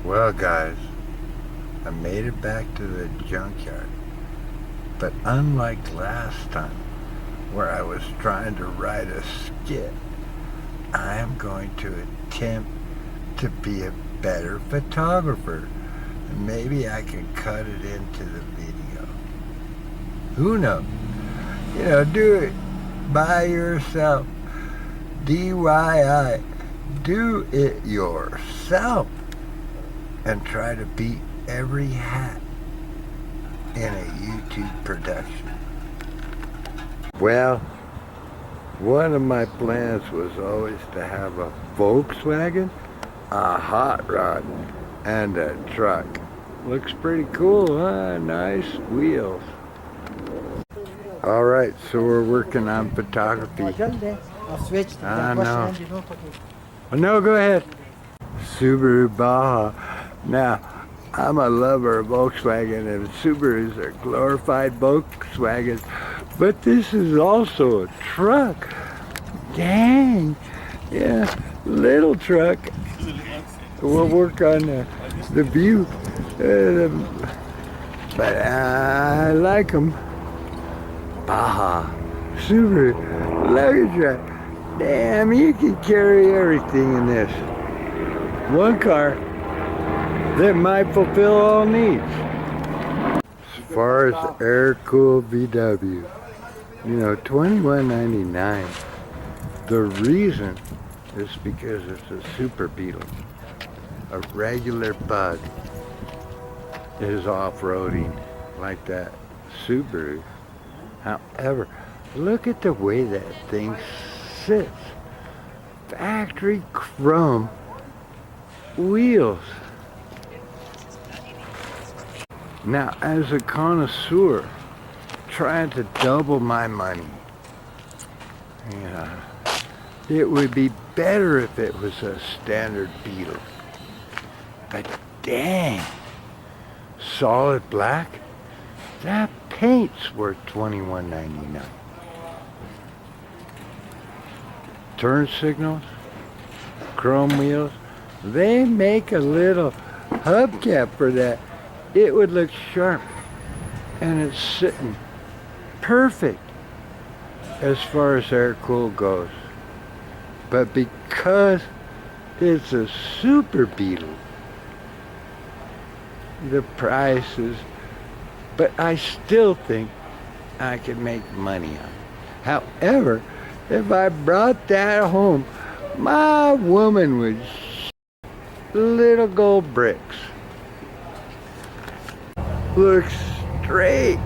Well, guys, I made it back to the junkyard. But unlike last time, where I was trying to write a skit, I am going to attempt to be a better photographer. And maybe I can cut it into the video. Who knows? Do it by yourself. DIY. Do it yourself. And try to beat every hat in a YouTube production. Well, one of my plans was always to have a Volkswagen, a hot rod, and a truck. Looks pretty cool, huh? Nice wheels. Alright, so we're working on photography. I know. No, go ahead. Subaru Baja. Now, I'm a lover of Volkswagen, and Subarus are glorified Volkswagens, but this is also a truck. Dang. Yeah, little truck. We'll work on the view. But I like them. Baja. Subaru. Luggage truck. Damn, you can carry everything in this. One car that might fulfill all needs. As far as air-cooled VW, $21.99. The reason is because it's a Super Beetle. A regular bug is off-roading like that Subaru. However, look at the way that thing sits. Factory chrome wheels. Now, as a connoisseur, trying to double my money, it would be better if it was a standard Beetle. But dang, solid black, that paint's worth $21.99. Turn signals, chrome wheels, they make a little hubcap for that. It would look sharp, and it's sitting perfect as far as air cool goes. But because it's a Super Beetle, the price is, but I still think I could make money on it. However, if I brought that home, my woman would little gold bricks. Looks straight.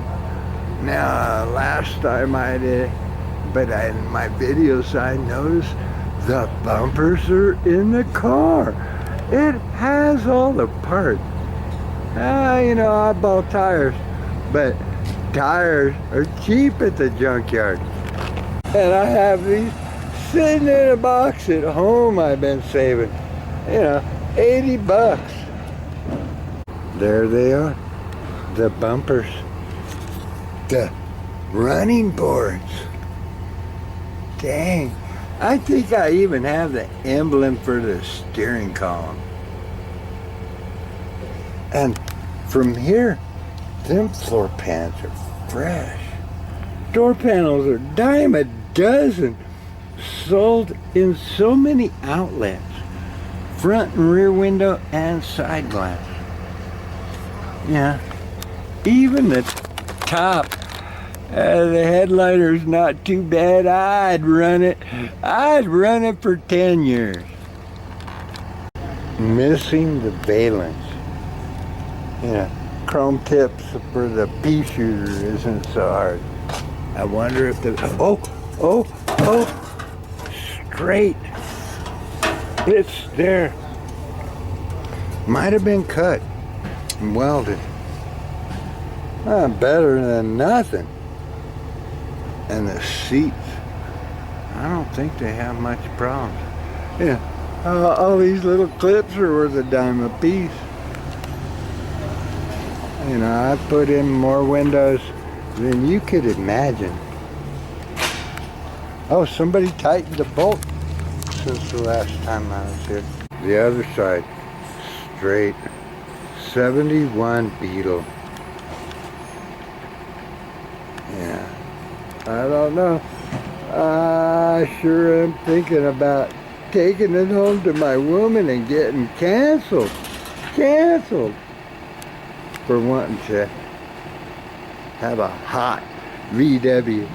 Now, last time I did, but in my videos I noticed the bumpers are in the car. It has all the parts. I bought tires, but tires are cheap at the junkyard. And I have these sitting in a box at home I've been saving. $80. There they are. The bumpers. The running boards. Dang. I think I even have the emblem for the steering column. And from here, them floor pans are fresh. Door panels are dime a dozen. Sold in so many outlets. Front and rear window and side glass. Yeah. Even the top. The headliner's not too bad. I'd run it for 10 years. Missing the valence. Chrome tips for the pea shooter isn't so hard. I wonder if the, straight. It's there. Might have been cut and welded. Better than nothing. And the seats, I don't think they have much problems. All these little clips are worth a dime a piece. I put in more windows than you could imagine. Oh, somebody tightened the bolt since the last time I was here. The other side, straight. 71 Beetle. Yeah, I don't know. I sure am thinking about taking it home to my woman and getting canceled for wanting to have a hot VW.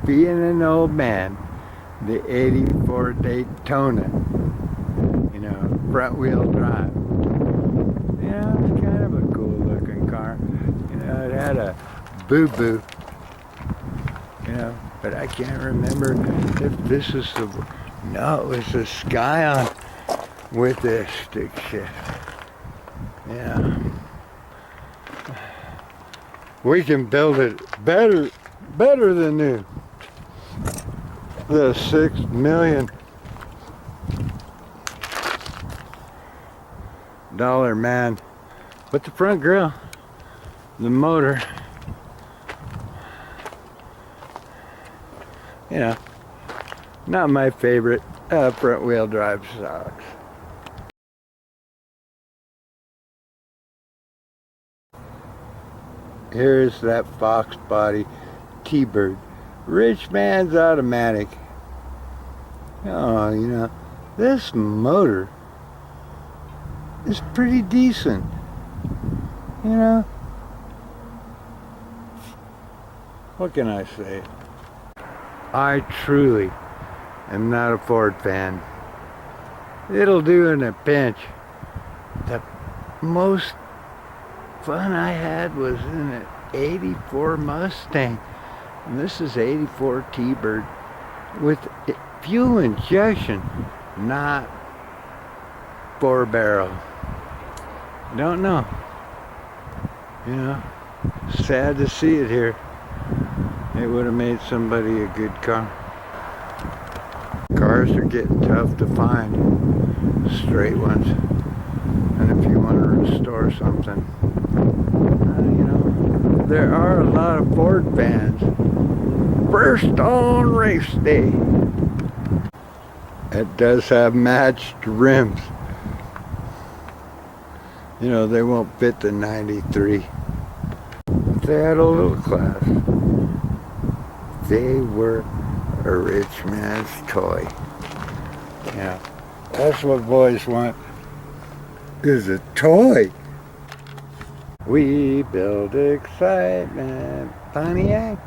Being an old man, the 84 Daytona, you know, front wheel drive. Yeah, it's kind of a cool looking car. You know, it had a boo-boo, you know, but I can't remember if this is the, no, it was the Scion with this stick shift. Yeah. We can build it better than new. The $6 million man. But the front grille, the motor, you know, not my favorite front wheel drive stocks. Here's that Fox body T-Bird. Rich man's automatic. Oh, you know, this motor is pretty decent. You know, what can I say? I truly am not a Ford fan. It'll do in a pinch. The most fun I had was in an 84 Mustang. And this is 84 T-Bird with fuel injection, not 4-barrel. Don't know. You know, sad to see it here. It would have made somebody a good car. Cars are getting tough to find, straight ones. And if you want to restore something, you know, there are a lot of Ford fans. First on race day. It does have matched rims. You know, they won't fit the 93. They had a little class. They were a rich man's toy. Yeah, that's what boys want, is a toy. We build excitement. Pontiac,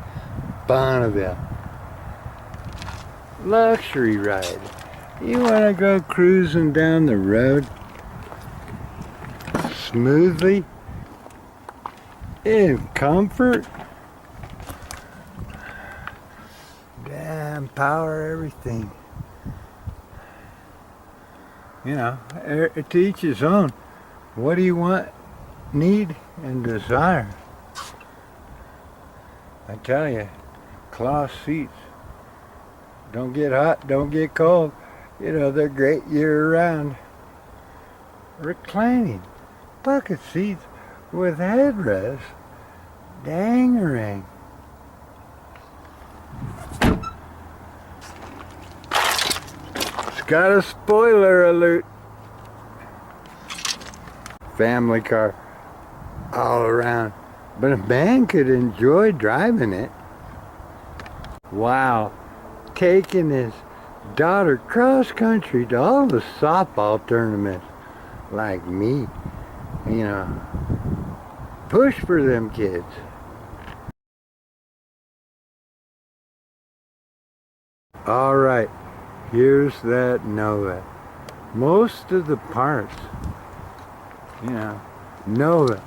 Bonneville. Luxury ride. You want to go cruising down the road smoothly, in comfort. Damn, power everything. You know, to each his own. What do you want, need, and desire? I tell you, cloth seats. Don't get hot, don't get cold. You know, they're great year-round. Reclining bucket seats with headrests. Dangerang. It's got a spoiler alert. Family car all around. But a man could enjoy driving it. Wow. Taking his daughter cross country to all the softball tournaments. Like me. You know. Push for them kids. Alright. Here's that Nova. Most of the parts. You know. Nova.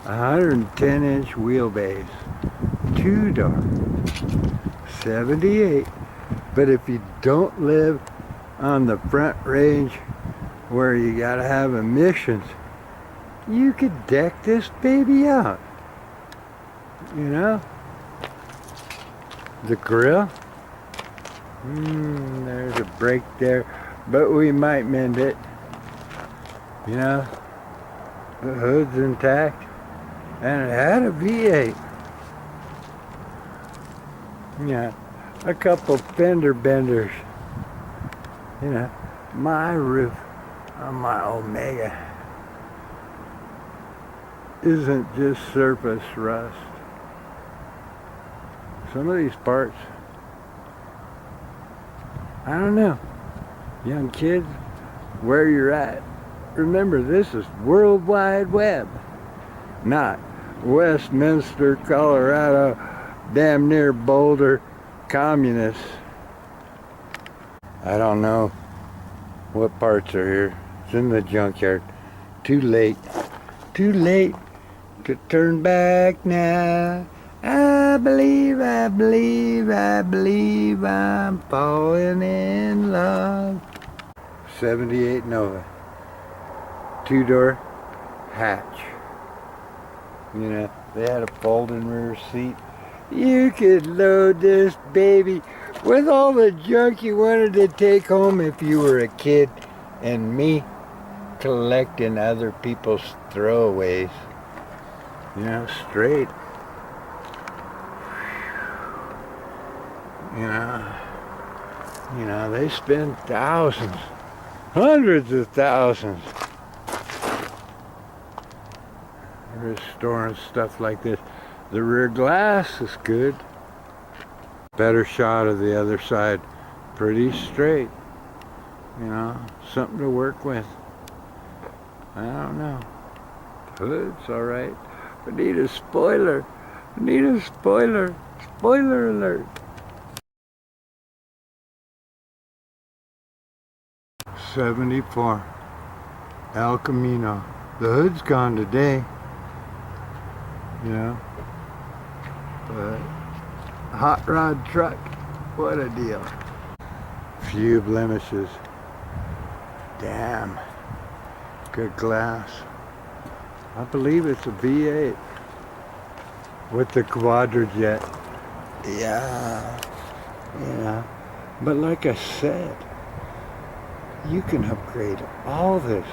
110-inch wheelbase. 2-door. 78. But if you don't live on the front range where you gotta have emissions, you could deck this baby out. You know? The grill. There's a break there, but we might mend it. You know? The hood's intact. And it had a V8. Yeah, a couple fender benders. You know, my roof on my Omega isn't just surface rust. Some of these parts, I don't know. Young kids, where you're at, remember this is World Wide Web, not Westminster, Colorado, damn near Boulder, communists. I don't know what parts are here. It's in the junkyard. Too late. Too late to turn back now. I believe I'm falling in love. 78 Nova. Two-door hatch. You know, they had a folding rear seat. You could load this baby with all the junk you wanted to take home if you were a kid, and me collecting other people's throwaways. You know, straight. You know, they spend thousands, hundreds of thousands restoring stuff like this. The rear glass is good. Better shot of the other side. Pretty straight. You know, something to work with. I don't know. Hood's alright. I need a spoiler. I need a spoiler. Spoiler alert. 74 El Camino. The hood's gone today. You know. But hot rod truck. What a deal. Few blemishes. Damn. Good glass. I believe it's a V8 with the quadrajet. Yeah. Yeah. But like I said, you can upgrade all this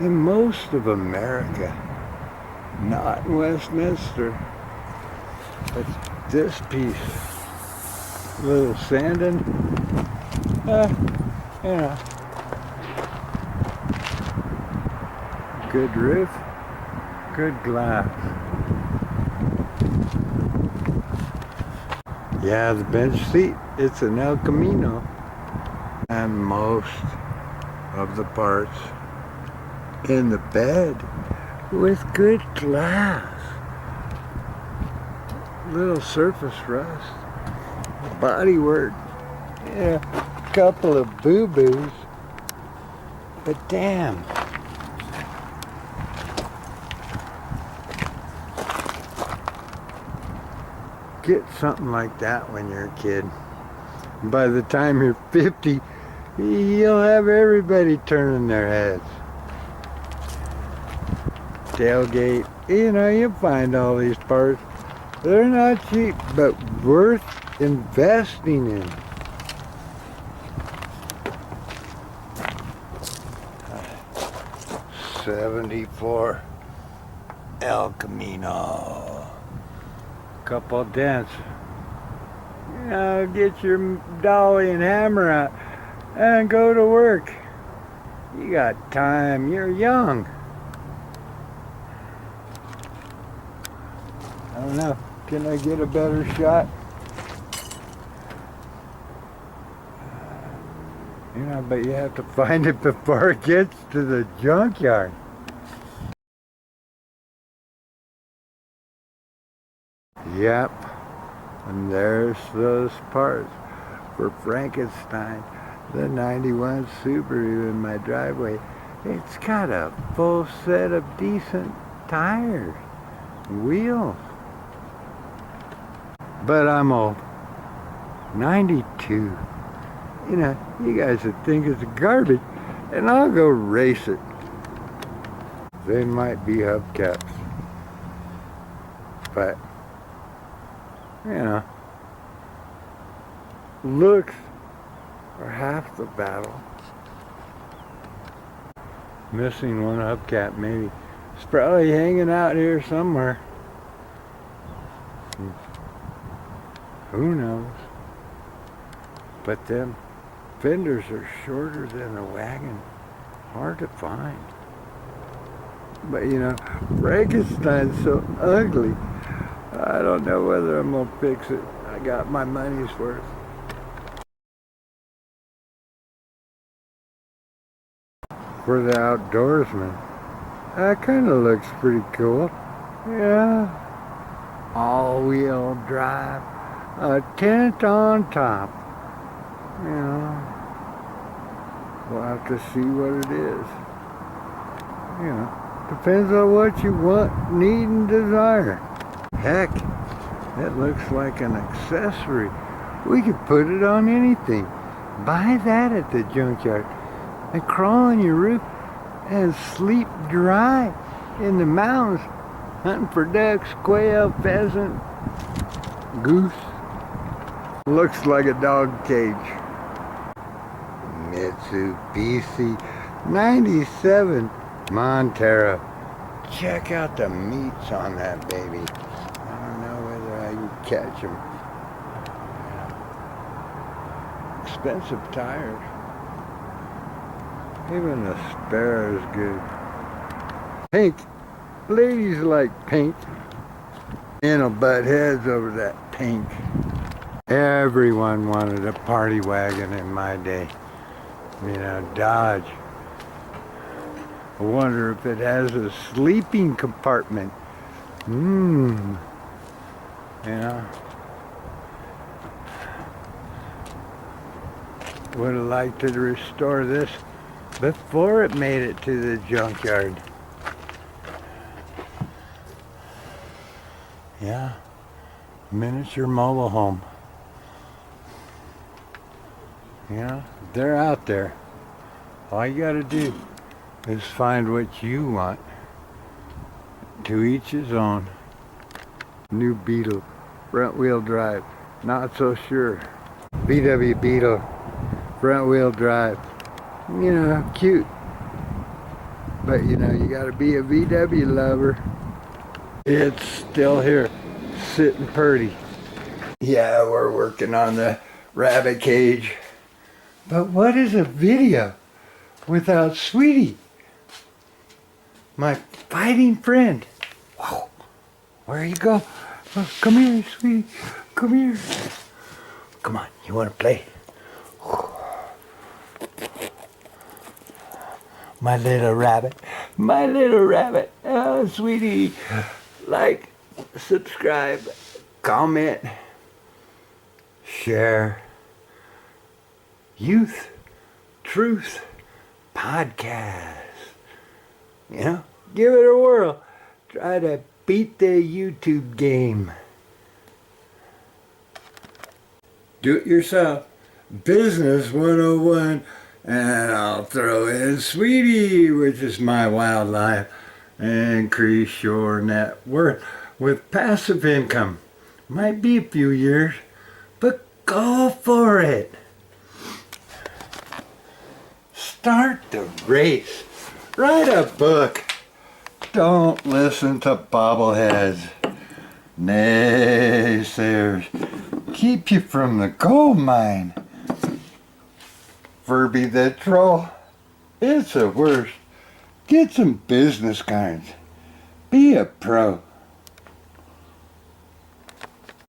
in most of America. Not in Westminster. But this piece, little sanding, you know, good roof, good glass. Yeah, the bench seat, it's an El Camino. And most of the parts in the bed with good glass. Little surface rust. Body work. Yeah, a couple of boo-boos. But damn. Get something like that when you're a kid. By the time you're 50, you'll have everybody turning their heads. Tailgate, you know, you'll find all these parts. They're not cheap, but worth investing in. '74 El Camino. Couple dents. You know, get your dolly and hammer out and go to work. You got time. You're young. I don't know. Can I get a better shot? You know, but you have to find it before it gets to the junkyard. Yep. And there's those parts for Frankenstein. The 91 Subaru in my driveway. It's got a full set of decent tires, wheels. But I'm old. 92. You know, you guys would think it's garbage, and I'll go race it. They might be hubcaps. But, you know, looks are half the battle. Missing one hubcap, maybe. It's probably hanging out here somewhere. Who knows? But them fenders are shorter than a wagon. Hard to find. But you know, Frankenstein's so ugly. I don't know whether I'm gonna fix it. I got my money's worth. For the outdoorsman, that kind of looks pretty cool. Yeah. All-wheel drive, a tent on top. You know, we'll have to see what it is. You know, depends on what you want, need, and desire. Heck, it looks like an accessory. We could put it on anything. Buy that at the junkyard and crawl on your roof and sleep dry in the mountains, hunting for ducks, quail, pheasant, goose. Looks like a dog cage. Mitsubishi 97 Montero. Check out the meats on that baby. I don't know whether I can catch them. Expensive tires. Even the spare is good. Pink. Ladies like pink. And will butt heads over that pink. Everyone wanted a party wagon in my day. You know, Dodge. I wonder if it has a sleeping compartment. You know. Would have liked to restore this before it made it to the junkyard. Yeah, miniature mobile home. Yeah, they're out there. All you gotta do is find what you want. To each his own. New Beetle, front wheel drive, not so sure. VW Beetle, front wheel drive. You know, cute. But you know, you gotta be a VW lover. It's still here, sitting pretty. Yeah, we're working on the rabbit cage. But what is a video without Sweetie? My fighting friend. Whoa, where you go? Oh, come here, Sweetie, come here. Come on, you wanna play? My little rabbit, my little rabbit. Oh, Sweetie. Like, subscribe, comment, share. Youth Truth Podcast. You know, give it a whirl. Try to beat the YouTube game. Do it yourself. Business 101. And I'll throw in Sweetie, which is my wildlife. Increase your net worth with passive income. Might be a few years, but go for it. Start the race. Write a book. Don't listen to bobbleheads. Naysayers keep you from the gold mine. Furby the troll. It's the worst. Get some business cards. Be a pro.